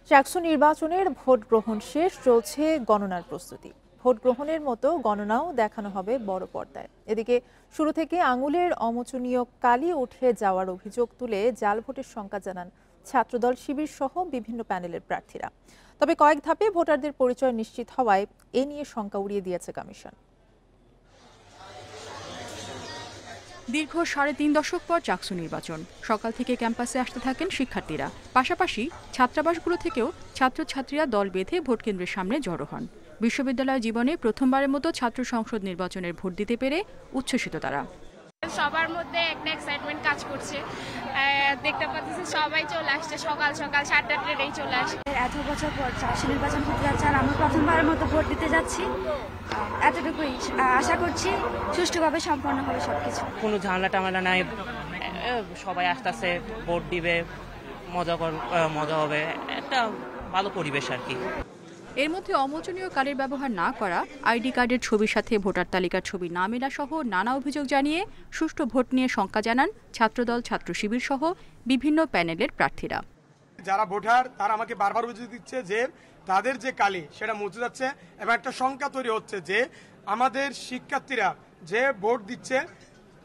চাকসু নির্বাচনের ভোট গ্রহণ শেষ, চলছে গণনার প্রস্তুতি। ভোট গ্রহণের মতো গণনাও দেখানো হবে বড় পর্দায়। এদিকে শুরু থেকে আঙুলের অমোচনীয় কালি উঠে যাওয়ার অভিযোগ তুলে জাল ভোটের শঙ্কা জানান ছাত্রদল, শিবির সহ বিভিন্ন প্যানেলের প্রার্থীরা। তবে কয়েক ধাপে ভোটারদের পরিচয় নিশ্চিত হওয়ায় এ নিয়ে শঙ্কা উড়িয়ে দিয়েছে কমিশন। দীর্ঘ ৩.৫ দশক পর চাকসু নির্বাচন। সকাল থেকে ক্যাম্পাসে আসতে থাকেন শিক্ষার্থীরা। পাশাপাশি ছাত্রাবাসগুলো থেকেও ছাত্রছাত্রীরা দল বেঁধে ভোট কেন্দ্রের সামনে জড়ো হন। বিশ্ববিদ্যালয় জীবনে প্রথমবারের মতো ছাত্র সংসদ নির্বাচনের ভোট দিতে পেরে উচ্ছ্বসিত তারা। সবার মধ্যে একটা এক্সাইটমেন্ট কাজ করছে। দেখতে পাচ্ছি সবাই চলে আসছে, সকাল সকাল 7টা চলে আসছে। এত বছর পর চাকসু নির্বাচন হতে যাচ্ছে আর আমরা প্রথমবারের মতো ভোট দিতে যাচ্ছি। এতটুকুই আশা করছি সুষ্ঠুভাবে সম্পন্ন হবে সবকিছু। কোনো ঝামেলা টামেলা নাই, সবাই আসতেছে, ভোট দিবে, মজা হবে, একটা ভালো পরিবেশ আর কি। এর মধ্যে অমোচনীয় কার্ডের ব্যবহার না করা, আইডি কার্ডের ছবির সাথে ভোটার তালিকার ছবি না মেলা সহ নানা অভিযোগ জানিয়ে সুষ্ঠু ভোট নিয়ে শঙ্কা জানান ছাত্রদল, ছাত্র শিবির সহ বিভিন্ন প্যানেলের প্রার্থীরা। যারা ভোটার তারা আমাকে বারবার বুঝিয়ে দিচ্ছে যে তাদের যে কালি সেটা মুছে যাচ্ছে এবং একটা শঙ্কা তৈরি হচ্ছে যে আমাদের শিক্ষার্থীরা যে ভোট দিচ্ছে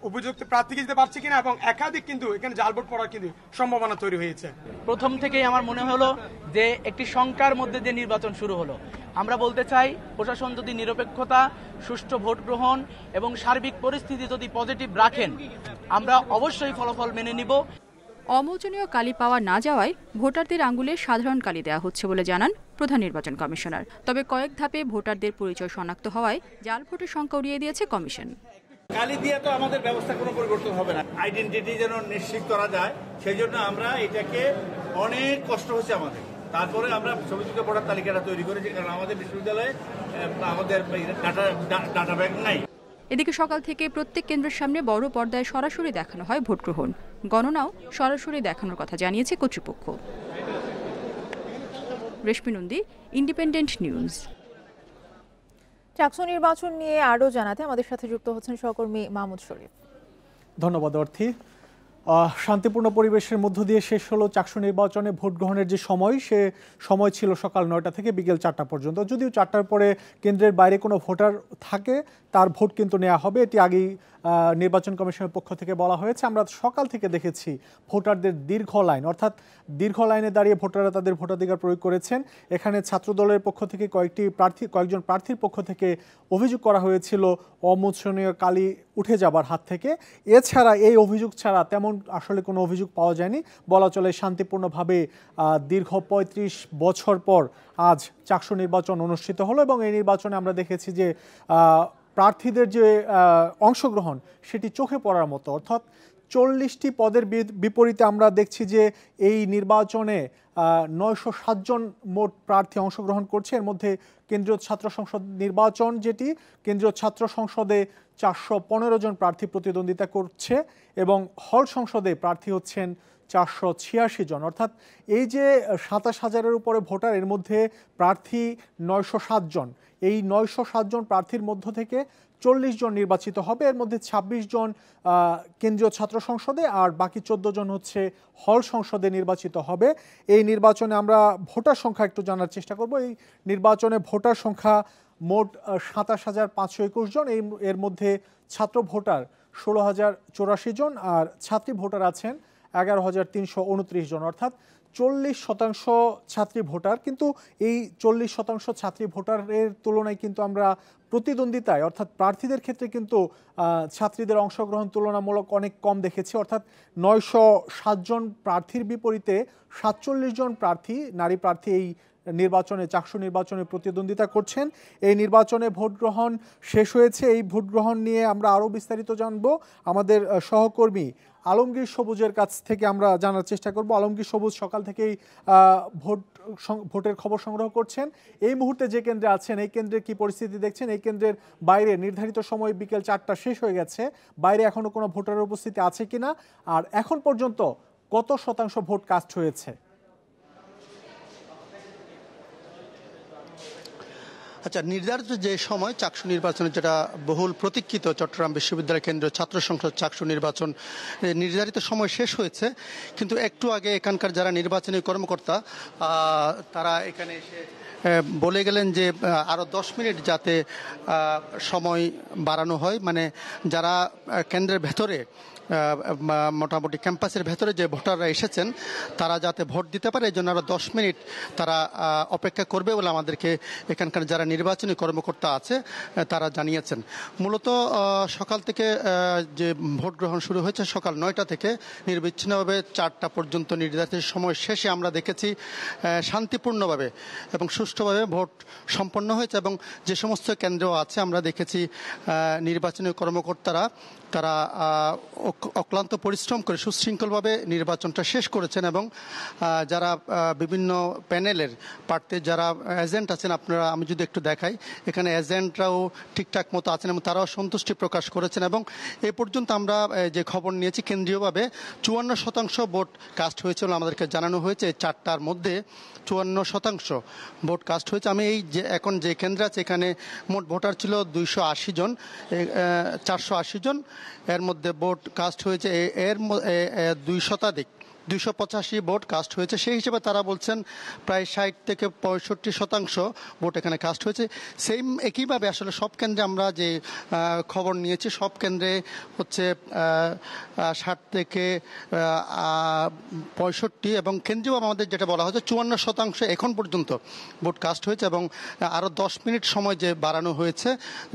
উপযুক্ত প্রার্থীকে দিতে পারছে কিনা, এবং একাধিক কিন্তু এখানে জাল ভোট পড়ার কিন্তু সম্ভাবনা তৈরি হয়েছে। প্রথম থেকেই আমার মনে হলো যে একটি শঙ্কার মধ্যে যে নির্বাচন শুরু হলো। আমরা বলতে চাই, প্রশাসন যদি নিরপেক্ষতা, সুষ্ঠু ভোট গ্রহণ এবং সার্বিক পরিস্থিতি যদি পজিটিভ রাখেন, আমরা অবশ্যই ফলাফল মেনে নিব। অমোচনীয় কালি পাওয়া না যাওয়ায় ভোটারদের আঙুলে সাধারণ কালি দেওয়া হচ্ছে বলে জানান প্রধান নির্বাচন কমিশনার। তবে কয়েক ধাপে ভোটারদের পরিচয় শনাক্ত হওয়ায় জাল ভোটের শঙ্কা উড়িয়ে দিয়েছে কমিশন। কালি দিয়ে তো আমাদের ব্যবস্থা কোনো পরিবর্তন হবে না। আইডেন্টিটি যেন নিশ্চিত করা যায়, সেই জন্য আমরা এটাকে অনেক কষ্ট হচ্ছে আমাদের। তারপরে আমরা ছবিযুক্ত ভোটার তালিকাটা তৈরি করেছি, কারণ আমাদের বিশ্ববিদ্যালয়ে আমাদের ডাটা ব্যাংক নাই। এদিকে সকাল থেকে প্রত্যেক কেন্দ্রের সামনে বড় পর্দায় সরাসরি দেখানো হয় ভোট গ্রহণ। গণনাও সরাসরি দেখানোর কথা জানিয়েছে কর্তৃপক্ষ। রেশমি নন্দী, ইন্ডিপেন্ডেন্ট নিউজ। চাকসু নির্বাচন নিয়ে আরও জানাতে আমাদের সাথে যুক্ত হচ্ছেন সহকর্মী মাহমুদ শরীফ। ধন্যবাদ অর্থী। শান্তিপূর্ণ পরিবেশের মধ্য দিয়ে শেষ হলো চাকসু নির্বাচনে ভোট গ্রহণের যে সময়, সে সময় ছিল সকাল 9টা থেকে বিকেল 4টা পর্যন্ত। যদিও 4টার পরে কেন্দ্রের বাইরে কোনো ভোটার থাকে তার ভোট কিন্তু নেওয়া হবে, এটি আগেই নির্বাচন কমিশনের পক্ষ থেকে বলা হয়েছে। আমরা সকাল থেকে দেখেছি ভোটারদের দীর্ঘ লাইন, অর্থাৎ দীর্ঘ লাইনে দাঁড়িয়ে ভোটাররা তাদের ভোটাধিকার প্রয়োগ করেছেন। এখানে ছাত্রদলের পক্ষ থেকে কয়েকজন প্রার্থীর পক্ষ থেকে অভিযোগ করা হয়েছিল অমোচনীয় কালি উঠে যাবার হাত থেকে। এছাড়া এই অভিযোগ ছাড়া তেমন আসলে কোনো অভিযোগ পাওয়া যায়নি। বলা চলে শান্তিপূর্ণভাবে দীর্ঘ ৩৫ বছর পর আজ চাকসু নির্বাচন অনুষ্ঠিত হলো এবং এই নির্বাচনে আমরা দেখেছি যে প্রার্থীদের যে অংশগ্রহণ সেটি চোখে পড়ার মতো। অর্থাৎ 40টি পদের বিপরীতে আমরা দেখছি যে এই নির্বাচনে 907 জন মোট প্রার্থী অংশগ্রহণ করছে। এর মধ্যে কেন্দ্রীয় ছাত্র সংসদ নির্বাচন, যেটি কেন্দ্রীয় ছাত্র সংসদে 415 জন প্রার্থী প্রতিদ্বন্দ্বিতা করছে এবং হল সংসদে প্রার্থী হচ্ছেন 486 জন। অর্থাৎ এই যে 27,000-এর উপরে ভোটার, এর মধ্যে প্রার্থী 907 জন। এই 907 জন প্রার্থীর মধ্য থেকে 40 জন নির্বাচিত হবে। এর মধ্যে 26 জন কেন্দ্রীয় ছাত্র সংসদে আর বাকি 14 জন হচ্ছে হল সংসদে নির্বাচিত হবে। এই নির্বাচনে আমরা ভোটার সংখ্যা একটু জানার চেষ্টা করব। এই নির্বাচনে ভোটার সংখ্যা মোট 27,521 জন। এর মধ্যে ছাত্র ভোটার 16,084 জন আর ছাত্রী ভোটার আছেন 11,329 জন, অর্থাৎ 40% ছাত্রী ভোটার। কিন্তু এই 40% ছাত্রী ভোটারের তুলনায় কিন্তু আমরা প্রতিদ্বন্দ্বিতায়, অর্থাৎ প্রার্থীদের ক্ষেত্রে কিন্তু ছাত্রীদের অংশগ্রহণ তুলনামূলক অনেক কম দেখেছি। অর্থাৎ 907 জন প্রার্থীর বিপরীতে 47 জন প্রার্থী, নারী প্রার্থী এই নির্বাচনে, চাকসু নির্বাচনে প্রতিদ্বন্দ্বিতা করছেন। এই নির্বাচনে ভোট গ্রহণ শেষ হয়েছে। এই ভোট গ্রহণ নিয়ে আমরা আরও বিস্তারিত জানব আমাদের সহকর্মী আলমগীর সবুজের কাছ থেকে আমরা জানার চেষ্টা করব। আলমগীর সবুজ সকাল থেকেই ভোটের খবর সংগ্রহ করছেন। এই মুহূর্তে যে কেন্দ্রে আছেন, এই কেন্দ্রের কি পরিস্থিতি দেখছেন? এই কেন্দ্রের বাইরে নির্ধারিত সময় বিকেল 4টা শেষ হয়ে গেছে, বাইরে এখনো কোনো ভোটারের উপস্থিতি আছে কিনা, আর এখন পর্যন্ত কত শতাংশ ভোট কাস্ট হয়েছে? আচ্ছা, নির্ধারিত যে সময় চাকসু নির্বাচনের যেটা বহুল প্রতীক্ষিত চট্টগ্রাম বিশ্ববিদ্যালয় কেন্দ্রীয় ছাত্র সংসদ চাকসু নির্বাচন নির্ধারিত সময় শেষ হয়েছে, কিন্তু একটু আগে এখানকার যারা নির্বাচনী কর্মকর্তা তারা এখানে এসে বলে গেলেন যে আরও 10 মিনিট যাতে সময় বাড়ানো হয়, মানে যারা কেন্দ্রের ভেতরে মোটামুটি ক্যাম্পাসের ভেতরে যে ভোটাররা এসেছেন তারা যাতে ভোট দিতে পারে এই জন্য আরও 10 মিনিট তারা অপেক্ষা করবে বলে আমাদেরকে এখানকার যারা নির্বাচনী কর্মকর্তা আছে তারা জানিয়েছেন। মূলত সকাল থেকে যে ভোট গ্রহণ শুরু হয়েছে সকাল 9টা থেকে নির্বিচ্ছিন্নভাবে 4টা পর্যন্ত নির্ধারিত সময় শেষে আমরা দেখেছি শান্তিপূর্ণভাবে এবং সুষ্ঠুভাবে ভোট সম্পন্ন হয়েছে এবং যে সমস্ত কেন্দ্র আছে আমরা দেখেছি নির্বাচনী কর্মকর্তারা তারা অক্লান্ত পরিশ্রম করে সুশৃঙ্খলভাবে নির্বাচনটা শেষ করেছেন এবং যারা বিভিন্ন প্যানেলের প্রার্থী যারা এজেন্ট আছেন আপনারা আমি যদি একটু দেখাই এখানে এজেন্টরাও ঠিকঠাক মতো আছেন এবং তারাও সন্তুষ্টি প্রকাশ করেছেন এবং এ পর্যন্ত আমরা যে খবর নিয়েছি কেন্দ্রীয়ভাবে 54% ভোট কাস্ট হয়েছে বলে আমাদেরকে জানানো হয়েছে। 4টার মধ্যে 54% ভোট কাস্ট হয়েছে। আমি এই যে এখন যে কেন্দ্র আছে এখানে মোট ভোটার ছিল 280 জন, 480 জন, এর মধ্যে ভোট কাস্ট হয়েছে এর 285 ভোট কাস্ট হয়েছে। সেই হিসেবে তারা বলছেন প্রায় 60 থেকে 65% ভোট এখানে কাস্ট হয়েছে। সেম একইভাবে আসলে সব কেন্দ্রে আমরা যে খবর নিয়েছি সব কেন্দ্রে হচ্ছে 60 থেকে 65 এবং কেন্দ্রীয়ভাবে আমাদের যেটা বলা হয়েছে 54% এখন পর্যন্ত ভোট কাস্ট হয়েছে এবং আরও 10 মিনিট সময় যে বাড়ানো হয়েছে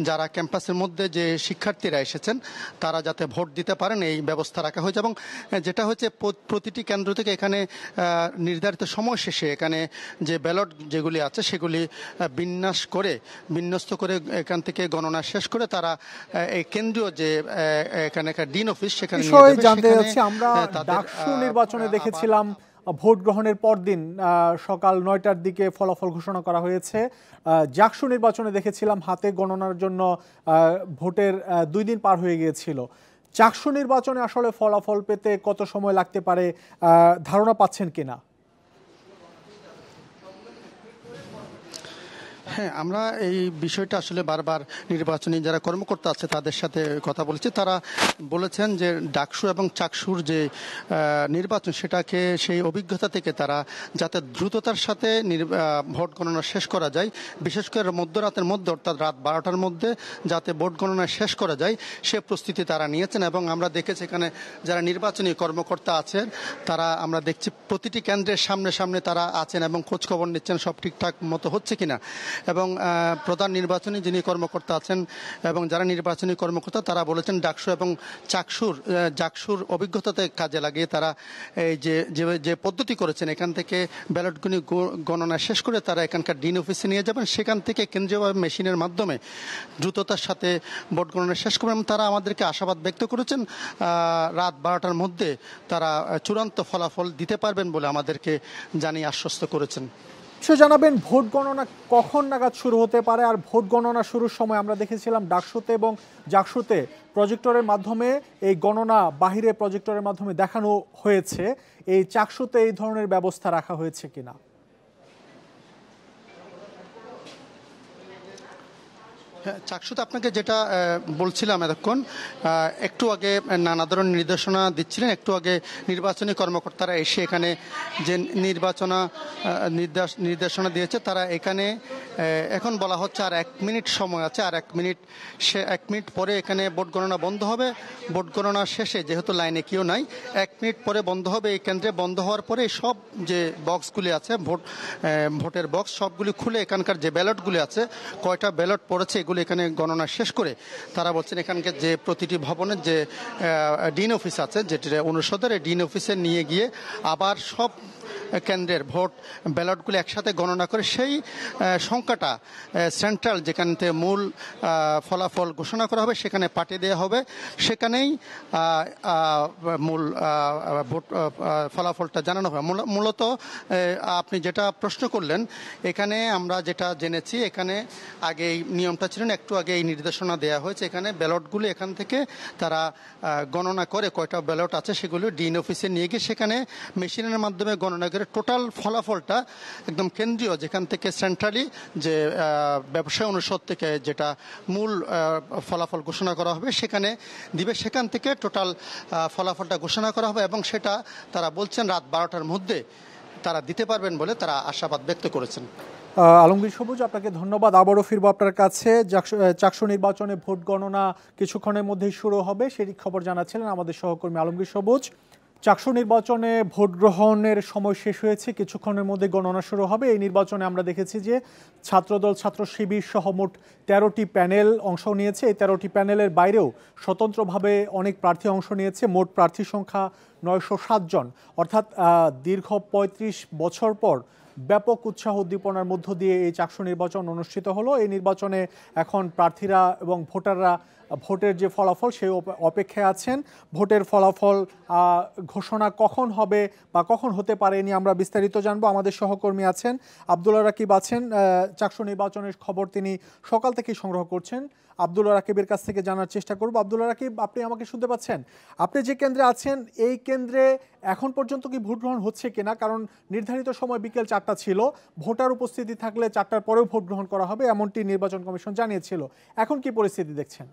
যারা ক্যাম্পাসের মধ্যে যে শিক্ষার্থীরা এসেছেন তারা যাতে ভোট দিতে পারেন এই ব্যবস্থা রাখা হয়েছে এবং যেটা হচ্ছে প্রতিটি কেন্দ্র থেকে এখানে নির্ধারিত সময় শেষে এখানে যে ব্যালট যেগুলি আছে সেগুলি বিন্যস্ত করে এখান থেকে গণনা শেষ করে তারা এই কেন্দ্রীয় যে এখানে ডিন অফিস সেখানে জানতে যাচ্ছি। আমরা ডাকসু নির্বাচনে দেখেছিলাম ভোট গ্রহণের পরদিন সকাল 9টার দিকে ফলাফল ঘোষণা করা হয়েছে। জাকসু নির্বাচনে দেখেছিলাম হাতে গণনার জন্য ভোটের 2 দিন পার হয়ে গিয়েছিল। চাকসু নির্বাচনে আসলে ফলাফল পেতে কত সময় লাগতে পারে ধারণা পাচ্ছেন কিনা? হ্যাঁ, আমরা এই বিষয়টা আসলে বারবার নির্বাচনী যারা কর্মকর্তা আছে তাদের সাথে কথা বলেছি। তারা বলেছেন যে ডাকসু এবং চাকসুর যে নির্বাচন সেটাকে সেই অভিজ্ঞতা থেকে তারা যাতে দ্রুততার সাথে ভোট গণনা শেষ করা যায়, বিশেষ করে মধ্যরাতের মধ্যে অর্থাৎ রাত 12টার মধ্যে যাতে ভোট গণনা শেষ করা যায় সে প্রস্তুতি তারা নিয়েছেন এবং আমরা দেখেছি এখানে যারা নির্বাচনী কর্মকর্তা আছেন তারা আমরা দেখছি প্রতিটি কেন্দ্রের সামনে তারা আছেন এবং খোঁজখবর নিচ্ছেন সব ঠিকঠাক মতো হচ্ছে কিনা। এবং প্রধান নির্বাচনী যিনি কর্মকর্তা আছেন এবং যারা নির্বাচনী কর্মকর্তা তারা বলেছেন ডাকসু এবং জাকসুর অভিজ্ঞতাতে কাজে লাগিয়ে তারা এই যে পদ্ধতি করেছেন এখান থেকে ব্যালটগুলি গণনা শেষ করে তারা এখানকার ডিন অফিসে নিয়ে যাবেন, সেখান থেকে কেন্দ্রীয়ভাবে মেশিনের মাধ্যমে দ্রুততার সাথে ভোট গণনা শেষ করবেন। তারা আমাদেরকে আশাবাদ ব্যক্ত করেছেন রাত 12টার মধ্যে তারা চূড়ান্ত ফলাফল দিতে পারবেন বলে আমাদেরকে জানিয়ে আশ্বস্ত করেছেন। জানাবেন ভোট গণনা কখন নাগাদ শুরু হতে পারে? আর ভোট গণনা শুরুর সময় আমরা দেখেছিলাম ডাকসুতে এবং জাকসুতে প্রজেক্টরের মাধ্যমে এই গণনা বাহিরে প্রজেক্টরের মাধ্যমে দেখানো হয়েছে। এই চাকসুতে এই ধরনের ব্যবস্থা রাখা হয়েছে কিনা? চাকসুতে আপনাকে যেটা বলছিলাম এতক্ষণ একটু আগে নানা ধরনের নির্দেশনা দিচ্ছিলেন, একটু আগে নির্বাচনী কর্মকর্তারা এসে এখানে যে নির্দেশনা দিয়েছে তারা এখানে এখন বলা হচ্ছে আর 1 মিনিট সময় আছে, আর 1 মিনিট পরে এখানে ভোট গণনা বন্ধ হবে। ভোট গণনা শেষে যেহেতু লাইনে কেউ নাই 1 মিনিট পরে বন্ধ হবে। এই কেন্দ্রে বন্ধ হওয়ার পরে সব যে বক্সগুলি আছে ভোটের বক্স সবগুলি খুলে এখানকার যে ব্যালটগুলি আছে কয়টা ব্যালট পড়েছে এগুলো এখানে গণনা শেষ করে তারা বলছেন এখানকার যে প্রতিটি ভবনের যে ডিন অফিস আছে যেটা অনুষদের ডিন অফিসে নিয়ে গিয়ে আবার সব কেন্দ্রের ভোট ব্যালটগুলো একসাথে গণনা করে সেই সংখ্যাটা সেন্ট্রাল যেখান থেকে মূল ফলাফল ঘোষণা করা হবে সেখানে পাঠিয়ে দেওয়া হবে, সেখানেই মূল ভোট ফলাফলটা জানানো হবে। মূলত আপনি যেটা প্রশ্ন করলেন এখানে আমরা যেটা জেনেছি এখানে আগে এই নিয়মটা ছিলেন, একটু আগে এই নির্দেশনা দেওয়া হয়েছে এখানে ব্যালটগুলো এখান থেকে তারা গণনা করে কয়টা ব্যালট আছে সেগুলো ডিন অফিসে নিয়ে গিয়ে সেখানে মেশিনের মাধ্যমে গণনা করে টোটাল ফলাফলটা একদম কেন্দ্রীয়, যেখান থেকে সেন্ট্রালি যে ব্যবসায় অনুষদ থেকে যেটা মূল ফলাফল ঘোষণা করা হবে সেখানে দিবে, সেখান থেকে টোটাল ফলাফলটা ঘোষণা করা হবে এবং সেটা তারা বলছেন রাত 12টার মধ্যে তারা দিতে পারবেন বলে তারা আশাবাদ ব্যক্ত করেছেন। আলমগীর সবুজ, আপনাকে ধন্যবাদ। আবারও ফিরবো আপনার কাছে। চাকসু নির্বাচনে ভোট গণনা কিছুক্ষণের মধ্যেই শুরু হবে, সেই খবর জানাচ্ছিলেন আমাদের সহকর্মী আলমগীর সবুজ। চাকসু নির্বাচনে ভোট গ্রহণের সময় শেষ হয়েছে, কিছুক্ষণের মধ্যে গণনা শুরু হবে। এই নির্বাচনে আমরা দেখেছি যে ছাত্রদল, ছাত্র শিবির সহ মোট 13টি প্যানেল অংশ নিয়েছে। এই 13টি প্যানেলের বাইরেও স্বতন্ত্রভাবে অনেক প্রার্থী অংশ নিয়েছে। মোট প্রার্থী সংখ্যা 907 জন, অর্থাৎ দীর্ঘ 35 বছর পর ব্যাপক উৎসাহ উদ্দীপনার মধ্য দিয়ে এই চাকসু নির্বাচন অনুষ্ঠিত হলো। এই নির্বাচনে এখন প্রার্থীরা এবং ভোটাররা ভোটের যে ফলাফল সেই অপেক্ষায় আছেন। ভোটের ফলাফল ঘোষণা কখন হবে বা কখন হতে পারে নিয়ে আমরা বিস্তারিত জানবো। আমাদের সহকর্মী আছেন আব্দুল্লাহ রাকিব, আছেন চাকসু নির্বাচনের খবর তিনি সকাল থেকেই সংগ্রহ করছেন। আব্দুল্লাহ রাকিবের কাছ থেকে জানার চেষ্টা করব। আব্দুল্লাহ রাকিব, আপনি আমাকে শুনতে পাচ্ছেন? আপনি যে কেন্দ্রে আছেন এই কেন্দ্রে এখন পর্যন্ত কি ভোট গ্রহণ হচ্ছে কিনা? কারণ নির্ধারিত সময় বিকেল 4টা ছিল, ভোটার উপস্থিতি থাকলে 4টার পরেও ভোট গ্রহণ করা হবে এমনটি নির্বাচন কমিশন জানিয়েছিল। এখন কি পরিস্থিতি দেখছেন?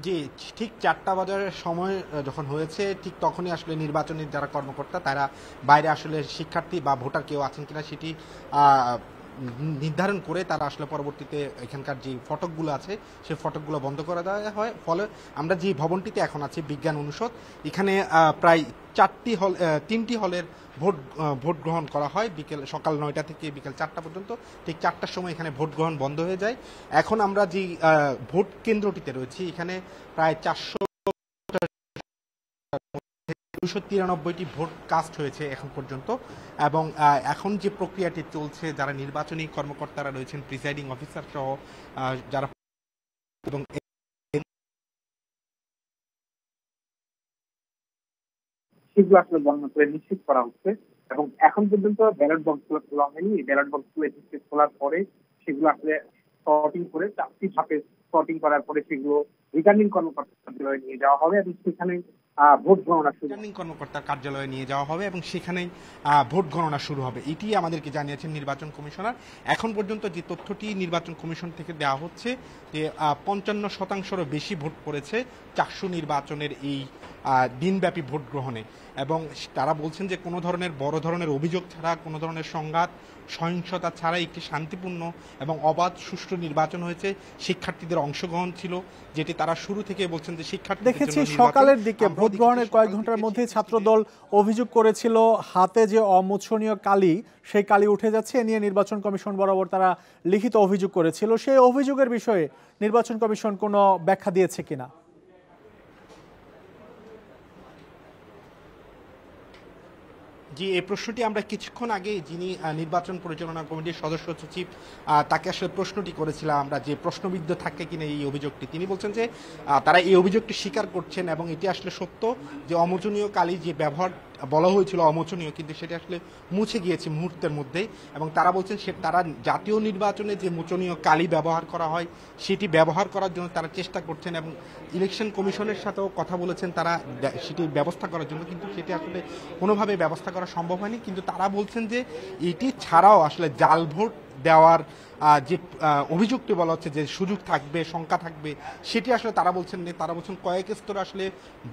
জি, ঠিক 4টা বাজার সময় যখন হয়েছে ঠিক তখনই আসলে নির্বাচনের যারা কর্মকর্তা তারা বাইরে আসলে শিক্ষার্থী বা ভোটার কেউ আছেন কিনা সেটি নির্ধারণ করে তারা আসলে পরবর্তীতে এখানকার যে ফটকগুলো আছে সেই ফটকগুলো বন্ধ করে দেওয়া হয়। ফলে আমরা যে ভবনটিতে এখন আছি বিজ্ঞান অনুষদ, এখানে প্রায় 3টি হলের ভোট গ্রহণ করা হয় সকাল 9টা থেকে বিকেল 4টা পর্যন্ত। ঠিক 4টার সময় এখানে ভোট গ্রহণ বন্ধ হয়ে যায়। এখন আমরা যে ভোট কেন্দ্রটিতে রয়েছি এখানে প্রায় 293টি ভোট কাস্ট হয়েছে এখন পর্যন্ত। এবং এখন যে প্রক্রিয়াটি চলছে, যারা নির্বাচনী কর্মকর্তারা রয়েছেন, প্রিসাইডিং অফিসার সহ যারা, এবং সেগুলো আসলে গণনা করে নিশ্চিত করা হচ্ছে। এবং এখন পর্যন্ত ব্যালট বক্সগুলো খোলা হয়নি। এই ব্যালট বক্সগুলো খোলার পরে সেগুলো আসলে সর্টিং করে 4টি ধাপে সর্টিং করার পরে সেগুলো রিটার্নিং কর্মকর্তার কার্যালয়ে নিয়ে যাওয়া হবে এবং সেখানে ভোট গণনা শুরু রিটার্নিং কর্মকর্তার কার্যালয়ে নিয়ে যাওয়া হবে এবং সেখানেই ভোট গণনা শুরু হবে। এটি আমাদেরকে জানিয়েছেন নির্বাচন কমিশনার। এখন পর্যন্ত যে তথ্যটি নির্বাচন কমিশন থেকে দেওয়া হচ্ছে যে 55%-রও বেশি ভোট পড়েছে চাকসু নির্বাচনের এই দিনব্যাপী ভোট গ্রহণে। এবং তারা বলছেন যে কোনো ধরনের বড় ধরনের অভিযোগ ছাড়া, কোনো ধরনের সংঘাত সহিংসতা ছাড়া একটি শান্তিপূর্ণ এবং অবাধ সুষ্ঠু নির্বাচন হয়েছে। শিক্ষার্থীদের অংশগ্রহণ ছিল, যেটি তারা শুরু থেকে বলছেন যে শিক্ষার্থী দেখেছি সকালের দিকে ভোট গ্রহণের কয়েক ঘন্টার মধ্যে ছাত্রদল অভিযোগ করেছিল হাতে যে অমোচনীয় কালি সেই কালি উঠে যাচ্ছে। এ নিয়ে নির্বাচন কমিশন বরাবর তারা লিখিত অভিযোগ করেছিল। সেই অভিযোগের বিষয়ে নির্বাচন কমিশন কোনো ব্যাখ্যা দিয়েছে কিনা? জি, এই প্রশ্নটি আমরা কিছুক্ষণ আগে যিনি নির্বাচন পরিচালনা কমিটির সদস্য সচিব তাকে আসলে প্রশ্নটি করেছিলাম আমরা, যে প্রশ্নবিদ্ধ থাকে কিনা এই অভিযোগটি। তিনি বলছেন যে তারা এই অভিযোগটি স্বীকার করছেন এবং এটি আসলে সত্য যে অমোচনীয় কালি যে ব্যবহার বলা হয়েছিল অমোচনীয়, কিন্তু সেটা আসলে মুছে গিয়েছে মুহূর্তের মধ্যেই। এবং তারা বলছেন তারা জাতীয় নির্বাচনে যে মোচনীয় কালি ব্যবহার করা হয় সেটি ব্যবহার করার জন্য তারা চেষ্টা করছেন এবং ইলেকশন কমিশনের সাথেও কথা বলেছেন তারা সেটি ব্যবস্থা করার জন্য, কিন্তু সেটি আসলে কোনোভাবে ব্যবস্থা করা সম্ভব হয়নি। কিন্তু তারা বলছেন যে এটি ছাড়াও আসলে জাল ভোট দেওয়ার যে অভিযোগটি বলা হচ্ছে যে সুযোগ থাকবে, শঙ্কা থাকবে, সেটি আসলে তারা বলছেন কয়েক স্তরে আসলে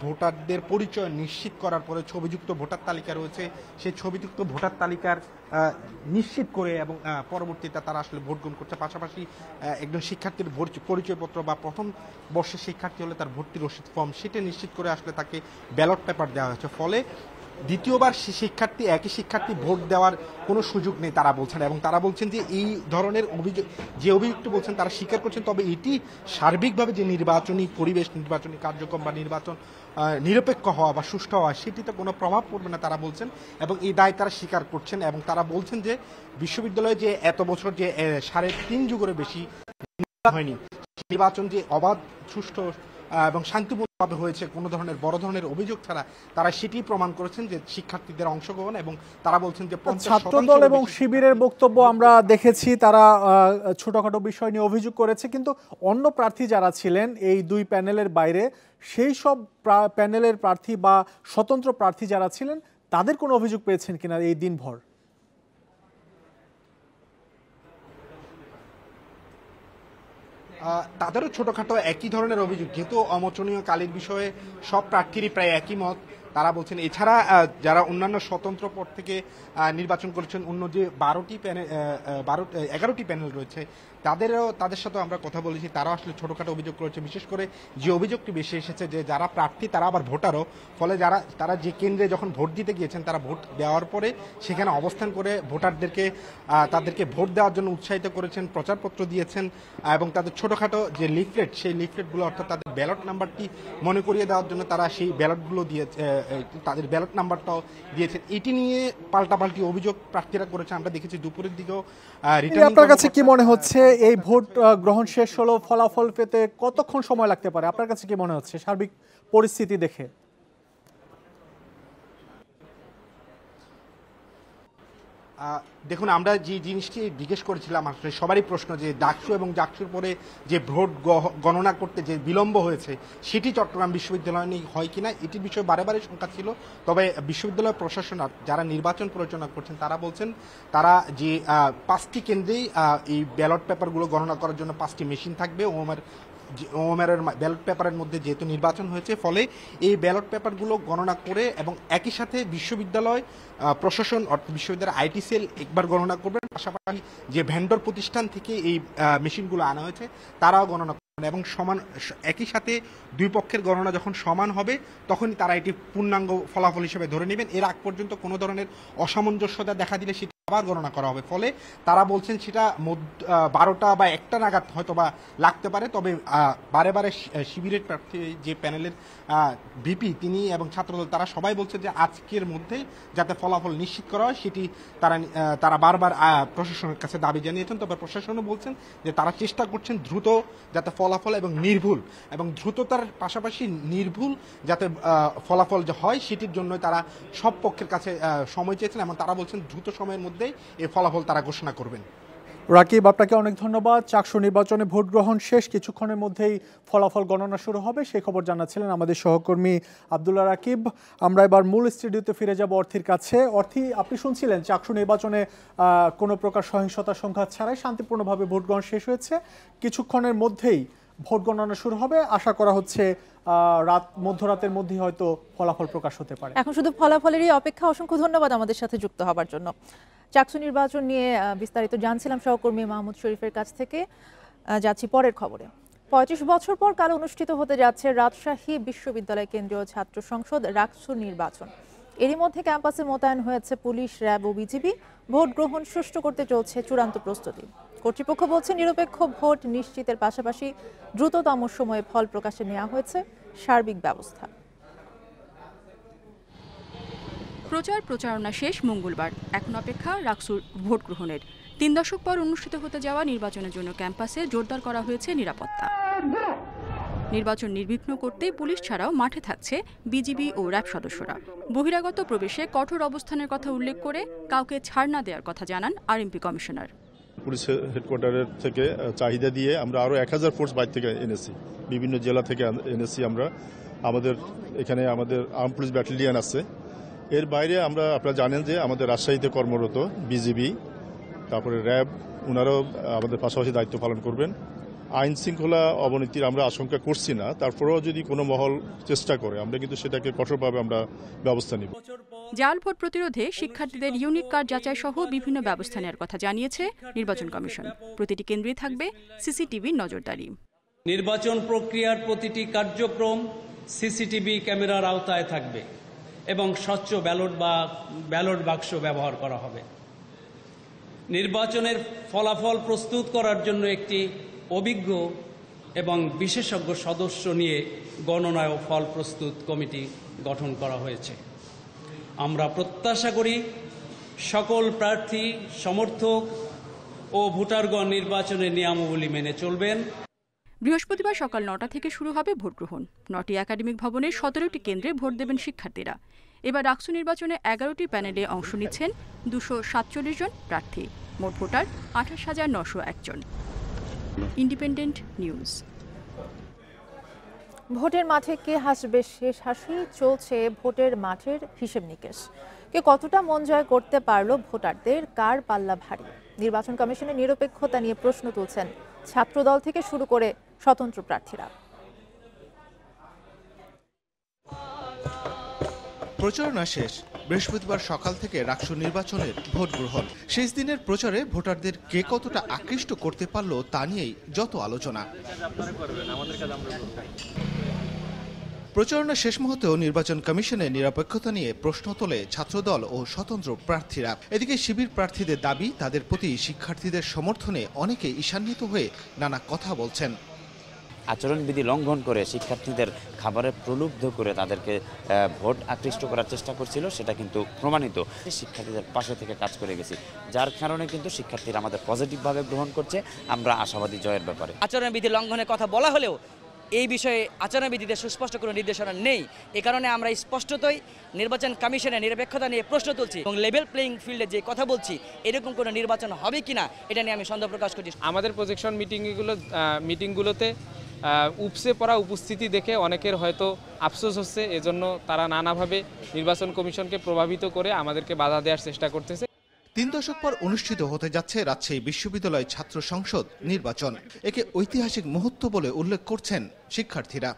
ভোটারদের পরিচয় নিশ্চিত করার পরে ছবিযুক্ত ভোটার তালিকা রয়েছে, সেই ছবিযুক্ত ভোটার তালিকার নিশ্চিত করে এবং পরবর্তীতে তারা আসলে ভোট গ্রহণ করছে। পাশাপাশি একজন শিক্ষার্থীর পরিচয়পত্র বা প্রথম বর্ষের শিক্ষার্থী হলে তার ভর্তি রসিদ ফর্ম সেটা নিশ্চিত করে আসলে তাকে ব্যালট পেপার দেওয়া হয়েছে। ফলে দ্বিতীয়বার একই শিক্ষার্থী ভোট দেওয়ার কোনো সুযোগ নেই তারা বলছেন। এবং তারা বলছেন যে এই ধরনের অভিযোগ যে অভিযোগটি বলছেন তারা স্বীকার করছেন, তবে এটি সার্বিকভাবে যে নির্বাচনী পরিবেশ, নির্বাচনী কার্যক্রম বা নির্বাচন নিরপেক্ষ হওয়া বা সুষ্ঠু হওয়া সেটিতে কোনো প্রভাব পড়বে না তারা বলছেন এবং এই দায় তারা স্বীকার করছেন। এবং তারা বলছেন যে বিশ্ববিদ্যালয়ে যে এত বছর যে 3.5 যুগেরও বেশি হয়নি নির্বাচন যে অবাধ, সুষ্ঠু এবং শান্তিপূর্ণ হয়েছে কোনো ধরনের বড় ধরনের অভিযোগ ছাড়া তারা সেটি প্রমাণ করেছেন যে শিক্ষার্থীদের অংশগ্রহণ, এবং তারা বলছেন যে ছাত্রদল এবং শিবিরের বক্তব্য আমরা দেখেছি, তারা ছোটখাটো বিষয় নিয়ে অভিযোগ করেছে, কিন্তু অন্য প্রার্থী যারা ছিলেন এই দুই প্যানেলের বাইরে, সেই সব প্যানেলের প্রার্থী বা স্বতন্ত্র প্রার্থী যারা ছিলেন তাদের কোনো অভিযোগ পেয়েছেন কিনা এই দিনভর? তাদেরও ছোটখাটো একই ধরনের অভিযোগ, যেহেতু অমোচনীয় কালির বিষয়ে সব প্রার্থীরই প্রায় একই মত। তারা বলছেন এছাড়া যারা অন্যান্য স্বতন্ত্র পদ থেকে নির্বাচন করেছেন, অন্য যে 11টি প্যানেল রয়েছে তাদের সাথে আমরা কথা বলেছি, তারা আসলে ছোটখাটো অভিযোগ করেছে। বিশেষ করে যে অভিযোগটি বেশি এসেছে যে যারা প্রার্থী তারা আবার ভোটারও, ফলে তারা যে কেন্দ্রে যখন ভোট দিতে গিয়েছেন তারা ভোট দেওয়ার পরে সেখানে অবস্থান করে ভোটারদেরকে তাদেরকে ভোট দেওয়ার জন্য উৎসাহিত করেছেন, প্রচারপত্র দিয়েছেন, এবং তাদের ছোটখাটো যে লিফলেট, সেই লিফলেটগুলো অর্থাৎ তাদের ব্যালট নাম্বারটি মনে করিয়ে দেওয়ার জন্য তারা সেই ব্যালটগুলো দিয়েছে, তাদের ব্যালট নাম্বারটাও দিয়েছেন। এটি নিয়ে পাল্টাপাল্টি অভিযোগ প্রার্থীরা করেছে। আমরা দেখেছি দুপুরের দিকেও। আপনার কাছে কি মনে হচ্ছে এই ভোট গ্রহণ শেষ হলো, ফলাফল পেতে কতক্ষণ সময় লাগতে পারে আপনার কাছে কি মনে হচ্ছে সার্বিক পরিস্থিতি দেখে? দেখুন, আমরা যে জিনিসটি জিজ্ঞেস করেছিলাম আসলে সবারই প্রশ্ন যে ডাকসু এবং ডাকসুর পরে যে ভোট গণনা করতে যে বিলম্ব হয়েছে সেটি চট্টগ্রাম বিশ্ববিদ্যালয় নিয়ে হয় কিনা, এটির বিষয়ে বারে বারে শঙ্কা ছিল। তবে বিশ্ববিদ্যালয় প্রশাসন যারা নির্বাচন পরিচালনা করছেন তারা বলছেন তারা যে 5টি কেন্দ্রেই এই ব্যালট পেপারগুলো গণনা করার জন্য 5টি মেশিন থাকবে। ওমেরের ব্যালট পেপারের মধ্যে যেহেতু নির্বাচন হয়েছে, ফলে এই ব্যালট পেপারগুলো গণনা করে এবং একই সাথে বিশ্ববিদ্যালয় প্রশাসন অর্থাৎ বিশ্ববিদ্যালয়ের আইটি সেল একবার গণনা করবেন, পাশাপাশি যে ভেন্ডর প্রতিষ্ঠান থেকে এই মেশিনগুলো আনা হয়েছে তারাও গণনা করবেন, এবং সমান একই সাথে দুই পক্ষের গণনা যখন সমান হবে তখনই তারা এটি পূর্ণাঙ্গ ফলাফল হিসেবে ধরে নেবেন। এর আগ পর্যন্ত কোনো ধরনের অসামঞ্জস্যতা দেখা দিলে সেটি আবার গণনা করা হবে। ফলে তারা বলছেন সেটা 12টা বা 1টা নাগাদ হয়তো বা লাগতে পারে। তবে বারে বারে শিবিরের প্রার্থী যে প্যানেলের ভিপি তিনি এবং ছাত্রদল তারা সবাই বলছে যে আজকের মধ্যে যাতে ফলাফল নিশ্চিত করা হয় সেটি তারা বারবার প্রশাসনের কাছে দাবি জানিয়েছেন। তবে প্রশাসনও বলছেন যে তারা চেষ্টা করছেন দ্রুত যাতে ফলাফল এবং নির্ভুল এবং দ্রুততার পাশাপাশি নির্ভুল যাতে ফলাফল যে হয় সেটির জন্য তারা সব পক্ষের কাছে সময় চেয়েছেন, এবং তারা বলছেন দ্রুত সময়ের মধ্যে এই ফলাফল তারা ঘোষণা করবেন। রাকিব, আপনাকে অনেক ধন্যবাদ। চাকসু নির্বাচনে ভোট গ্রহণ শেষ, কিছুক্ষণের মধ্যেই ফলাফল গণনা শুরু হবে, সেই খবর জানাচ্ছিলেন আমাদের সহকর্মী আব্দুল্লাহ রাকিব। আমরা এবার মূল স্টুডিওতে ফিরে যাব অর্থীর কাছে। অর্থী, আপনি শুনছিলেন চাকসু নির্বাচনে কোনো প্রকার সহিংসতা সংঘাত ছাড়াই শান্তিপূর্ণভাবে ভোট গ্রহণ শেষ হয়েছে, কিছুক্ষণের মধ্যেই ভোট গণনা শুরু হবে, আশা করা হচ্ছে মধ্যরাতের মধ্যেই হয়তো ফলাফল প্রকাশ হতে পারে। এখন শুধু ফলাফলেরই অপেক্ষা। অসংখ্য ধন্যবাদ আমাদের সাথে যুক্ত হবার জন্য। চাকসু নির্বাচন নিয়ে বিস্তারিত জানছিলাম সহকর্মী মাহমুদ শরীফের কাছ থেকে। যাচ্ছি পরের খবরে। 35 বছর পর কাল অনুষ্ঠিত হতে যাচ্ছে রাজশাহী বিশ্ববিদ্যালয় কেন্দ্রীয় ছাত্র সংসদ রাকসু নির্বাচন। এরই মধ্যে ক্যাম্পাসে মোতায়েন হয়েছে পুলিশ, র্যাব ও বিজিবি। ভোট গ্রহণ সুষ্ঠু করতে চলছে চূড়ান্ত প্রস্তুতি। কর্তৃপক্ষ বলছে নিরপেক্ষ ভোট নিশ্চিতের পাশাপাশি দ্রুততম সময়ে ফল প্রকাশে নেওয়া হয়েছে সার্বিক ব্যবস্থা। প্রচারণা শেষ মঙ্গলবার, এখন অপেক্ষা রাকসুর ভোট গ্রহণের। 3 দশক পর অনুষ্ঠিত হতে যাওয়া নির্বাচনের জন্য ক্যাম্পাসে জোরদার করা হয়েছে নিরাপত্তা। নির্বাচন নির্বিঘ্ন করতে পুলিশ ছাড়াও মাঠে থাকছে বিজিবি ও র্যাব সদস্যরা। বহিরাগত প্রবেশে কঠোর অবস্থানের কথা উল্লেখ করে কাউকে ছাড় না দেওয়ার কথা জানান আরএমপি কমিশনার। পুলিশ হেডকোয়ার্টারের থেকে চাহিদা দিয়ে আমরা আরও 1000 ফোর্স বাইরে থেকে এনেছি, বিভিন্ন জেলা থেকে এনেছি। আমরা এখানে আমাদের আর্ম পুলিশ ব্যাটালিয়ন আছে। এর বাইরে আপনারা জানেন যে আমাদের রাজশাহীতে কর্মরত বিজিবি, তারপরে র্যাব, ওনারাও আমাদের পাশাপাশি দায়িত্ব পালন করবেন। আইন শৃঙ্খলা অবনতির আমরা আশঙ্কা করছি না, তারপরেও যদি কোনো মহল চেষ্টা করে আমরা কিন্তু সেটাকে কঠোরভাবে আমরা ব্যবস্থা নিব। জাল ভোট প্রতিরোধে শিক্ষার্থীদের ইউনিক কার্ড যাচাই সহ বিভিন্ন ব্যবস্থা নেওয়ার কথা জানিয়েছে নির্বাচন কমিশন। প্রতিটি কেন্দ্রেই থাকবে সিসিটিভির নজরদারি। নির্বাচন প্রক্রিয়ার প্রতিটি কার্যক্রম সিসিটিভি ক্যামেরার আওতায় থাকবে এবং স্বচ্ছ ব্যালট বাক্স ব্যবহার করা হবে। নির্বাচনের ফলাফল প্রস্তুত করার জন্য একটি অভিজ্ঞ এবং বিশেষজ্ঞ সদস্য নিয়ে গণনা ও ফল প্রস্তুত কমিটি গঠন করা হয়েছে। আমরা প্রত্যাশা করি সকল প্রার্থী, সমর্থক ও ভোটারগণ নির্বাচনের নিয়মাবলী মেনে চলবেন। বৃহস্পতিবার সকাল 9টা থেকে শুরু হবে ভোট গ্রহণ। 9টি একাডেমিক ভবনের 17টি কেন্দ্রে ভোট দেবেন শিক্ষার্থীরা। এবার ডাকসু নির্বাচনে 11টি প্যানেলে অংশ নিচ্ছেন 247 জন প্রার্থী। মোট ভোটার 28,901 জন। Independent news. ভোটের মাঠে কে হাসবে শেষ হাসি, চলছে ভোটের মাঠের হিসেব নিকেশ। কে কতটা মন জয় করতে পারলো ভোটারদের, কার পাল্লা ভারী। নির্বাচন কমিশনের নিরপেক্ষতা নিয়ে প্রশ্ন তুলছেন ছাত্রদল থেকে শুরু করে স্বতন্ত্র প্রার্থীরা। প্রচারণা শেষ, বৃহস্পতিবার সকাল থেকে ডাকসু নির্বাচনের ভোট গ্রহণ। শেষ দিনের প্রচারে ভোটারদের কে কতটা আকৃষ্ট করতে পারলো তা নিয়েই যত আলোচনা। প্রচারণা শেষ মুহূর্তেও নির্বাচন কমিশনের নিরপেক্ষতা নিয়ে প্রশ্ন তোলে ছাত্রদল ও স্বতন্ত্র প্রার্থীরা। এদিকে শিবির প্রার্থীদের দাবি, তাদের প্রতি শিক্ষার্থীদের সমর্থনে অনেকে ঈর্ষান্বিত হয়ে নানা কথা বলছেন। আচরণবিধি লঙ্ঘন করে শিক্ষার্থীদের খাবারে প্রলুব্ধ করে তাদেরকে ভোট আকৃষ্ট করার চেষ্টা করছিল, সেটা কিন্তু প্রমাণিত। শিক্ষার্থীদের পাশে থেকে কাজ করে গেছি, যার কারণে কিন্তু শিক্ষার্থীরা আমাদের পজিটিভভাবে গ্রহণ করছে। আমরা আশাবাদী জয়ের ব্যাপারে। আচরণবিধি লঙ্ঘনের কথা বলা হলেও এই বিষয়ে আচরণবিধিতে সুস্পষ্ট কোনো নির্দেশনা নেই। এ কারণে আমরা স্পষ্টতই নির্বাচন কমিশনের নিরপেক্ষতা নিয়ে প্রশ্ন তুলছি এবং লেভেল প্লেইং ফিল্ডে যে কথা বলছি, এরকম কোনো নির্বাচন হবে কিনা এটা নিয়ে আমি সন্দেহ প্রকাশ করছি। আমাদের প্রজেকশন মিটিংগুলোতে উপসে পড়া উপস্থিতি দেখে অনেকের হয়তো আফসোস হচ্ছে, এজন্য তারা নানাভাবে নির্বাচন কমিশনকে প্রভাবিত করে আমাদেরকে বাধা দেওয়ার চেষ্টা করতেছে। 3 দশক পর অনুষ্ঠিত হতে যাচ্ছে রাজশাহী বিশ্ববিদ্যালয় ছাত্র সংসদ নির্বাচন। একে ঐতিহাসিক মুহূর্ত বলে উল্লেখ করছেন শিক্ষার্থীরা।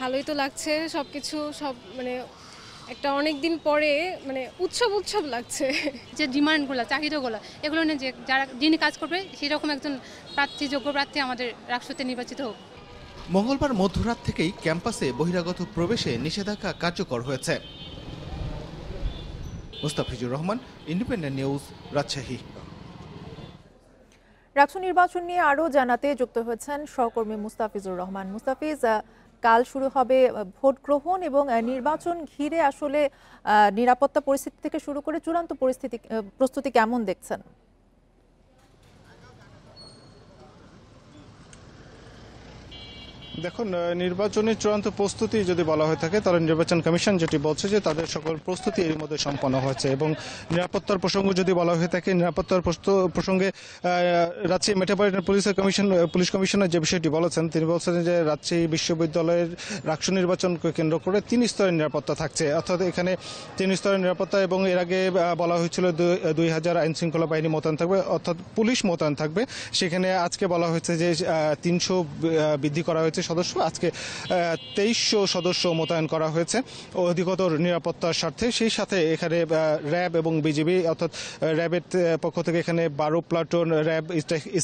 ভালোই তো লাগছে, সবকিছু মানে একটা অনেক দিন পরে মানে উৎসব লাগছে। যে ডিমান্ডগুলো, চাহিদাগুলো, এগুলো নিয়ে যে যিনি কাজ করবে সেরকম একজন যোগ্য প্রার্থী আমাদের ডাকসুতে নির্বাচিত হোক। মঙ্গলবার মধ্যরাত থেকেই ক্যাম্পাসে বহিরাগত প্রবেশে নিষেধাজ্ঞা কার্যকর হয়েছে। Mustafizur Rahman, Independent News, Rajshahi. ডাকসু নির্বাচন নিয়ে আরও জানাতে যুক্ত হয়েছেন সহকর্মী মুস্তাফিজুর রহমান। মুস্তাফিজ, কাল শুরু হবে ভোট গ্রহণ এবং নির্বাচন ঘিরে আসলে নিরাপত্তা পরিস্থিতি থেকে শুরু করে চূড়ান্ত প্রস্তুতি কেমন দেখছেন? দেখুন, নির্বাচনের চূড়ান্ত প্রস্তুতি যদি বলা হয়ে থাকে তাহলে নির্বাচন কমিশন যেটি বলছে যে তাদের সকল প্রস্তুতি এর মধ্যে সম্পন্ন হয়েছে। এবং নিরাপত্তার প্রসঙ্গ যদি বলা হয়ে থাকে, নিরাপত্তার প্রসঙ্গে রাজশাহী মেট্রোপলিটন পুলিশ কমিশনার যে বিষয়টি বলেছেন, তিনি বলছেন যে রাজশাহী বিশ্ববিদ্যালয়ের ডাকসু নির্বাচনকে কেন্দ্র করে 3 স্তরের নিরাপত্তা থাকছে। অর্থাৎ এখানে 3 স্তরের নিরাপত্তা, এবং এর আগে বলা হয়েছিল 2000 আইন শৃঙ্খলা বাহিনী মোতায়েন থাকবে, অর্থাৎ পুলিশ মোতায়েন থাকবে। সেখানে আজকে বলা হয়েছে যে 300 বৃদ্ধি করা হয়েছে সদস্য, আজকে 2300 সদস্য মোতায়েন করা হয়েছে অধিকতর নিরাপত্তার স্বার্থে। সেই সাথে এখানে র্যাব এবং বিজিবি, অর্থাৎ র্যাবের পক্ষ থেকে এখানে 12 প্লাটুন র্যাব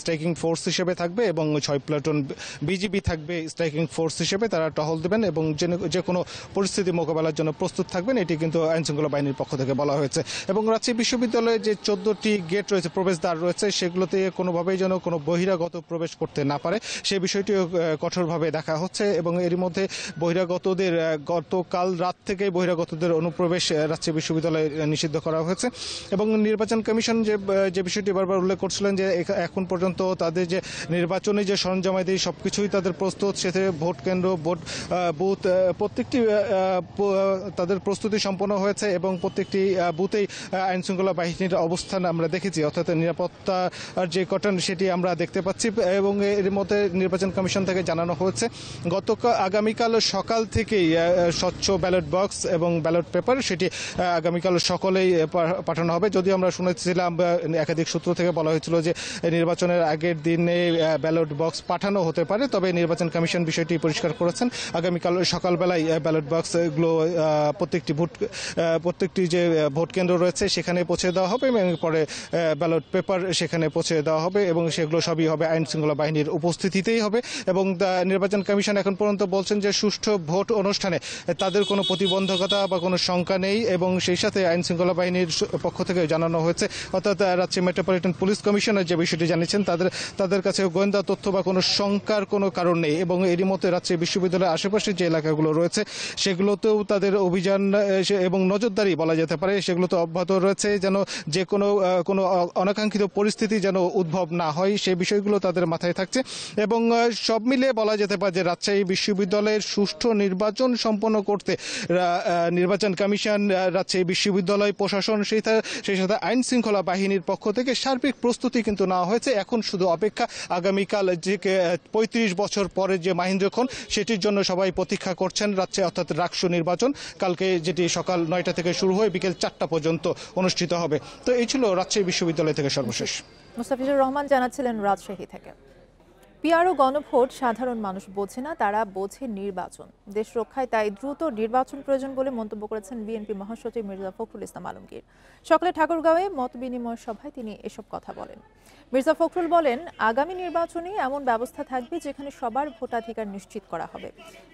স্ট্রাইকিং ফোর্স হিসেবে থাকবে এবং 6 প্লাটুন বিজিবি থাকবে স্ট্রাইকিং ফোর্স হিসেবে। তারা টহল দেবেন এবং যে কোনো পরিস্থিতি মোকাবেলার জন্য প্রস্তুত থাকবেন, এটি কিন্তু আইনশৃঙ্খলা বাহিনীর পক্ষ থেকে বলা হয়েছে। এবং রাজশাহী বিশ্ববিদ্যালয়ে যে 14টি গেট রয়েছে, প্রবেশদ্বার রয়েছে, সেগুলোতে কোনোভাবেই যেন কোনো বহিরাগত প্রবেশ করতে না পারে সে বিষয়টিও কঠোরভাবে দেখা হচ্ছে। এবং এর মধ্যে বহিরাগতদের গতকাল রাত থেকে বহিরাগতদের অনুপ্রবেশ রাজশাহী বিশ্ববিদ্যালয়ে নিষিদ্ধ করা হয়েছে। এবং নির্বাচন কমিশন যে বিষয়টি বারবার উল্লেখ করছিলেন যে এখন পর্যন্ত তাদের যে নির্বাচনে যে সরঞ্জামাদি সবকিছুই তাদের প্রস্তুত, সেতে ভোট কেন্দ্র, ভোট বুথ প্রত্যেকটি তাদের প্রস্তুতি সম্পন্ন হয়েছে এবং প্রত্যেকটি বুথেই আইন শৃঙ্খলা বাহিনীর অবস্থান আমরা দেখেছি, অর্থাৎ নিরাপত্তার যে কটন সেটি আমরা দেখতে পাচ্ছি। এবং এর মধ্যে নির্বাচন কমিশন থেকে জানানো হয়েছে আগামীকাল সকাল থেকেই স্বচ্ছ ব্যালট বক্স এবং ব্যালট পেপার সেটি আগামীকাল সকলেই পাঠানো হবে। যদিও আমরা শুনেছিলাম, একাধিক সূত্র থেকে বলা হয়েছিল যে নির্বাচনের আগের দিনে ব্যালট বক্স পাঠানো হতে পারে, তবে নির্বাচন কমিশন বিষয়টি পরিষ্কার করেছেন আগামীকাল সকালবেলায় ব্যালট বক্সগুলো প্রত্যেকটি যে ভোট কেন্দ্র রয়েছে সেখানে পৌঁছে দেওয়া হবে এবং পরে ব্যালট পেপার সেখানে পৌঁছে দেওয়া হবে এবং সেগুলো সবই হবে আইন শৃঙ্খলা বাহিনীর উপস্থিতিতেই হবে। এবং নির্বাচন নির্বাচন কমিশন এখন পর্যন্ত বলছেন যে সুষ্ঠু ভোট অনুষ্ঠানে তাদের কোনো প্রতিবন্ধকতা বা কোনো শঙ্কা নেই, এবং সেই সাথে আইন শৃঙ্খলা বাহিনীর পক্ষ থেকে জানানো হয়েছে, অর্থাৎ রাজশাহী মেট্রোপলিটন পুলিশ কমিশনার যে বিষয়টি জানিয়েছেন তাদের কাছে গোয়েন্দা তথ্য বা কোনো শঙ্কার কোনো কারণ নেই। এবং এরই মধ্যে রাজশাহী বিশ্ববিদ্যালয়ের আশেপাশে যে এলাকাগুলো রয়েছে সেগুলোতেও তাদের অভিযান এবং নজরদারি বলা যেতে পারে সেগুলো তো অব্যাহত রয়েছে, যেন যে কোনো অনাকাঙ্ক্ষিত পরিস্থিতি যেন উদ্ভব না হয় সেই বিষয়গুলো তাদের মাথায় থাকছে। এবং সব মিলিয়ে বলা যেতে পারে যে রাজশাহী বিশ্ববিদ্যালয়ের সুষ্ঠু নির্বাচন সম্পন্ন করতে নির্বাচন কমিশন, রাজশাহী বিশ্ববিদ্যালয় প্রশাসন, সেই সাথে আইন শৃঙ্খলা বাহিনীর পক্ষ থেকে সার্বিক প্রস্তুতি কিন্তু নেওয়া হয়েছে। এখন শুধু অপেক্ষা আগামীকাল যে ৩৫ বছর পরে যে মাহেন্দ্রক্ষণ সেটির জন্য সবাই প্রতীক্ষা করছেন রাজশাহী, অর্থাৎ রাকসু নির্বাচন কালকে, যেটি সকাল ৯টা থেকে শুরু হয়ে বিকেল ৪টা পর্যন্ত অনুষ্ঠিত হবে। তো এই ছিল রাজশাহী বিশ্ববিদ্যালয় থেকে সর্বশেষ। মুস্তাফিজুর রহমান জানাচ্ছিলেন রাজশাহী থেকে। পিআর ও গণভোট সাধারণ মানুষ বোঝে না, তারা বোঝে নির্বাচন। দেশ রক্ষায় তাই দ্রুত নির্বাচন প্রয়োজন বলে মন্তব্য করেছেন বিএনপি মহাসচিব মির্জা ফখরুল ইসলাম আলমগীর। সকালে ঠাকুরগাঁওয়ে মত বিনিময় সভায় তিনি এসব কথা বলেন। মির্জা ফখরুল বলেন, আগামী নির্বাচনে এমন ব্যবস্থা থাকবে যেখানে সবার ভোটাধিকার নিশ্চিত করা হবে।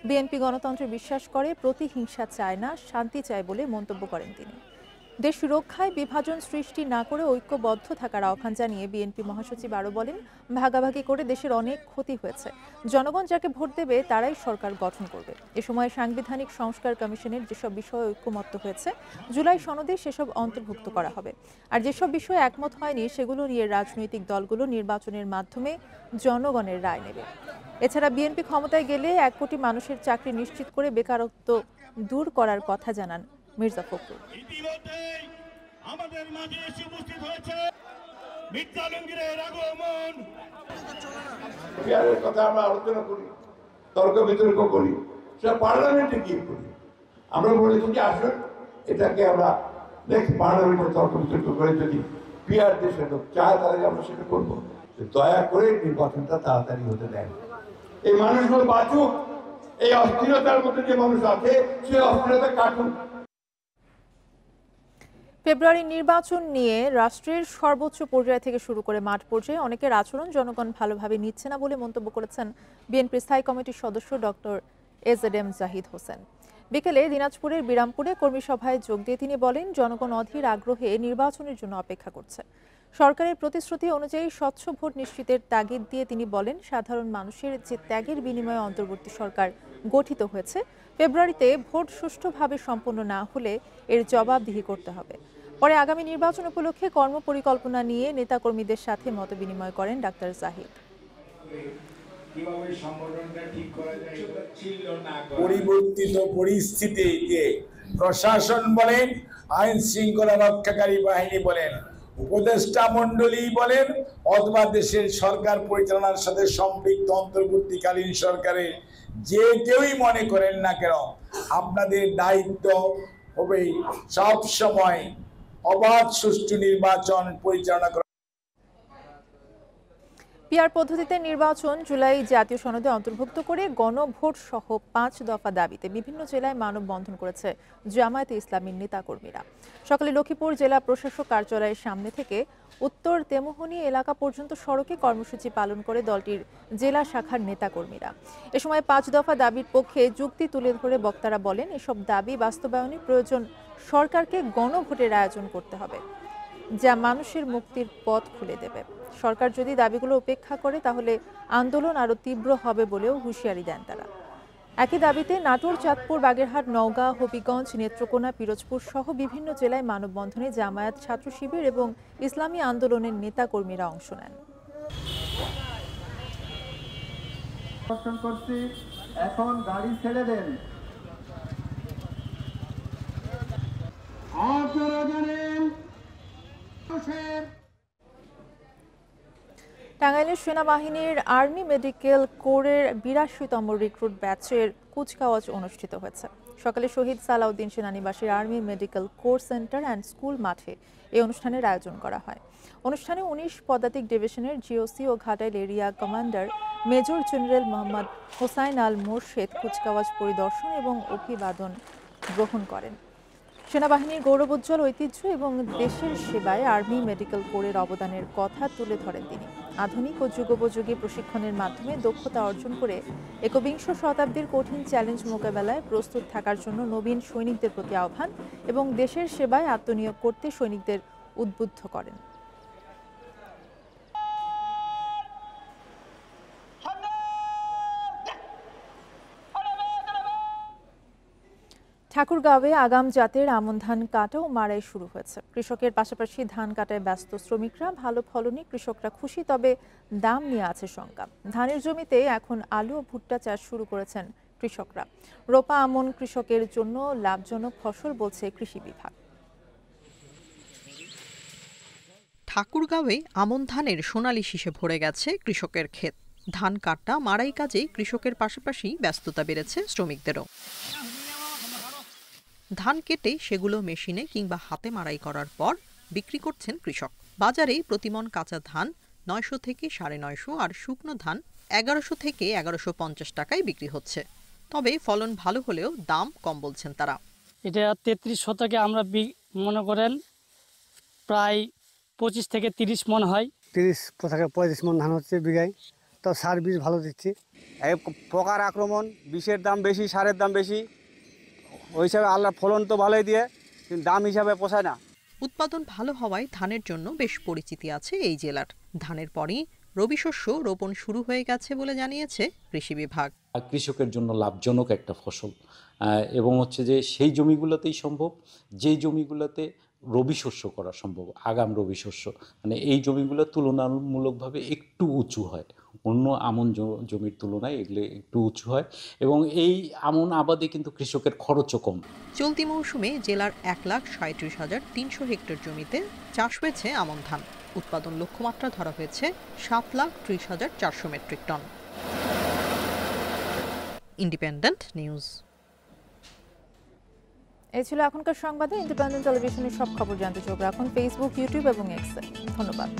বিএনপি গণতন্ত্রে বিশ্বাস করে, প্রতিহিংসা চায় না, শান্তি চায় বলে মন্তব্য করেন তিনি। দেশ রক্ষায় বিভাজন সৃষ্টি না করে ঐক্যবদ্ধ থাকার আহ্বান জানিয়ে বিএনপি মহাসচিব আরও বলেন, ভাগাভাগি করে দেশের অনেক ক্ষতি হয়েছে। জনগণ যাকে ভোট দেবে তারাই সরকার গঠন করবে। এ সময় সাংবিধানিক সংস্কার কমিশনের যেসব বিষয়ে ঐক্যমত্য হয়েছে জুলাই সনদে সেসব অন্তর্ভুক্ত করা হবে। আর যেসব বিষয়ে একমত হয়নি সেগুলো নিয়ে রাজনৈতিক দলগুলো নির্বাচনের মাধ্যমে জনগণের রায় নেবে। এছাড়া বিএনপি ক্ষমতায় গেলে ১ কোটি মানুষের চাকরি নিশ্চিত করে বেকারত্ব দূর করার কথা জানান মির্জা ফখরুল। আমাদের মাঝে এসে উপস্থিত হয়েছে মির্জা আলমগীরের আগমন। পিয়ারের কথা আমরা আলোচনা করি, তর্ক বিতর্ক করি, সেটা পার্লামেন্টে গিয়ে করি। আমরা বলেছি যে আসুন এটাকে আমরা নেক্সট পার্লামেন্টে তর্ক বিতর্ক করে যদি পিয়ার দেশের লোক চায় তাহলে আমরা সেটা করবো। দয়া করে নির্বাচনটা তাড়াতাড়ি হতে দেন, এই মানুষগুলো বাঁচুক, এই অস্থিরতার মধ্যে যে মানুষ আছে সে অস্থিরতা কাটুক। ফেব্রুয়ারি নির্বাচন নিয়ে রাষ্ট্রের সর্বোচ্চ পর্যায় থেকে শুরু করে মাঠ পর্যায়ে অনেকের আচরণ জনগণ ভালোভাবে নিচ্ছে না বলে মন্তব্য করেছেন বিএনপি স্থায়ী কমিটির সদস্য ডক্টর এজএডএম জাহিদ হোসেন। বিকেলে দিনাজপুরের বিরামপুরে কর্মী সভায় যোগ দিয়ে তিনি বলেন, জনগণ অধীর আগ্রহে নির্বাচনের জন্য অপেক্ষা করছে। সরকারের প্রতিশ্রুতি অনুযায়ী স্বচ্ছ ভোট নিশ্চিতের তাগিদ দিয়ে তিনি বলেন, সাধারণ মানুষের যে ত্যাগের বিনিময়ে অন্তর্বর্তী সরকার গঠিত হয়েছে, ফেব্রুয়ারিতে ভোট সুষ্ঠুভাবে সম্পন্ন না হলে এর জবাবদিহি করতে হবে। পরে আগামী নির্বাচন উপলক্ষে কর্মপরিকল্পনা নিয়ে নেতাকর্মীদের সাথে মতবিনিময় করেন ডাক্তার জাহিদ। পরিবর্তিত পরিস্থিতিতে প্রশাসন বলেন, আইন শৃঙ্খলা রক্ষাকারী বাহিনী বলেন, উপদেষ্টা মন্ডলী বলেন, অথবা দেশের সরকার পরিচালনার সাথে সম্পৃক্ত অন্তর্বর্তীকালীন সরকারে যে কেউই মনে করেন না কেন, আপনাদের দায়িত্ব হবে সব সময় অবাধ সুষ্ঠু নির্বাচন পরিচালনা করা। পিআর পদ্ধতিতে নির্বাচন জুলাই জাতীয় সনদে অন্তর্ভুক্ত করে গণভোট সহ ৫ দফা দাবিতে বিভিন্ন জেলায় মানববন্ধন করেছে জামায়াতে ইসলামীর নেতাকর্মীরা। সকালে লক্ষ্মীপুর জেলা প্রশাসক কার্যালয়ের সামনে থেকে উত্তর তেমোহনী এলাকা পর্যন্ত সড়কে কর্মসূচি পালন করে দলটির জেলা শাখার নেতাকর্মীরা। এ সময় ৫ দফা দাবির পক্ষে যুক্তি তুলে ধরে বক্তারা বলেন, এসব দাবি বাস্তবায়নে প্রয়োজন সরকারকে গণভোটের আয়োজন করতে হবে, যা মানুষের মুক্তির পথ খুলে দেবে। সরকার যদি দাবিগুলো উপেক্ষা করে তাহলে আন্দোলন আরও তীব্র হবে বলেও হুঁশিয়ারি দেন তারা। একই দাবিতে নাটোর, চাঁদপুর, বাগেরহাট, নওগাঁ, হবিগঞ্জ, নেত্রকোনা, পিরোজপুর সহ বিভিন্ন জেলায় মানববন্ধনে জামায়াত, ছাত্র শিবির এবং ইসলামী আন্দোলনের নেতাকর্মীরা অংশ নেন। এখন গাড়ি ছেড়ে দেন। টাঙ্গাইলের সেনাবাহিনীর আর্মি মেডিকেল কোরের ৮২তম রিক্রুট ব্যাচের কুচকাওয়াজ অনুষ্ঠিত হয়েছে। সকালে শহীদ সালাউদ্দিন সেনানিবাসের army medical corps centre and school মাঠে এই অনুষ্ঠানের আয়োজন করা হয়। অনুষ্ঠানে ১৯ পদাতিক ডিভিশনের জিওসি ও Ghatail area commander major general Mohammad Hossain Al Morshed কুচকাওয়াজ পরিদর্শন এবং অভিবাদন গ্রহণ করেন। সেনাবাহিনীর গৌরবোজ্জ্বল ঐতিহ্য এবং দেশের সেবায় আর্মি মেডিকেল কোরের অবদানের কথা তুলে ধরেন তিনি। আধুনিক ও যুগোপযোগী প্রশিক্ষণের মাধ্যমে দক্ষতা অর্জন করে একবিংশ শতাব্দীর কঠিন চ্যালেঞ্জ মোকাবেলায় প্রস্তুত থাকার জন্য নবীন সৈনিকদের প্রতি আহ্বান এবং দেশের সেবায় আত্মনিয়োগ করতে সৈনিকদের উদ্বুদ্ধ করেন। ঠাকুরগাঁওয়ে আগাম জাতের আমন ধান কাটা ও মাড়াই শুরু হয়েছে। কৃষকের পাশাপাশি ধান কাটায় ব্যস্ত শ্রমিকরা। ভালো ফলনে কৃষকরা খুশি, তবে দাম নিয়ে আছে শঙ্কা। ধানের জমিতে এখন আলু ও ভুট্টা চাষ শুরু করেছেন কৃষকরা। রোপা আমন কৃষকের জন্য লাভজনক ফসল বলছে কৃষি বিভাগ। ঠাকুরগাঁওয়ে আমন ধানের সোনালী শীষে ভরে গেছে কৃষকের ক্ষেত। ধান কাটা মাড়াই কাজে কৃষকের পাশাপাশি ব্যস্ততা বেড়েছে শ্রমিকদেরও। ধান কেটে সেগুলো মেশিনে কিংবা হাতে মাড়াই করার পর বিক্রি করছেন কৃষক। বাজারে প্রতিমন কাঁচা ধান 900 থেকে 950 আর শুকনো ধান 1100 থেকে 1150 টাকায় বিক্রি হচ্ছে। তবে ফলন ভালো হলেও দাম কম বলছেন তারা। এটা 33 শতকে আমরা মনে করেন প্রায় 25 থেকে 30 মন হয়। 30 থেকে 35 মন ধান হচ্ছে বিঘায়। তো সার বীজ ভালো দিচ্ছি। এই পোকার আক্রমণ, বিষের দাম বেশি, সারের দাম বেশি, ওই হিসাবে আল্লাহ ফলন তো ভালোই দিয়ে, কিন্তু দাম হিসাবে পোষায় না। উৎপাদন ভালো হওয়ায় ধানের জন্য বেশ পরিচিতি আছে এই জেলার। ধানের পরই রবি শস্য রোপণ শুরু হয়ে গেছে বলে জানিয়েছে কৃষি বিভাগ। কৃষকের জন্য লাভজনক একটা ফসল এবং হচ্ছে যে সেই জমিগুলোতেই সম্ভব, যে জমিগুলোতে রবি শস্য করা সম্ভব, আগাম রবি শস্য, মানে এই জমিগুলো তুলনামূলকভাবে একটু উঁচু হয়, অন্য আমন জমির তুলনায় এগুলো একটু উঁচু হয় এবং এই আমন আবাদে কিন্তু কৃষকের খরচও কম। চলতি মৌসুমে জেলার 1,37,300 হেক্টর জমিতে চাষ হয়েছে আমন ধান। উৎপাদন লক্ষ্যমাত্রা ধরা হয়েছে 7,30,400 মেট্রিক টন। Independent news. এই ছিল এখনকার সংবাদে। ইন্ডিপেন্ডেন্ট টেলিভিশনের সব খবর জানতে চোখ রাখুন ফেসবুক, ইউটিউব এবং এক্সে। ধন্যবাদ।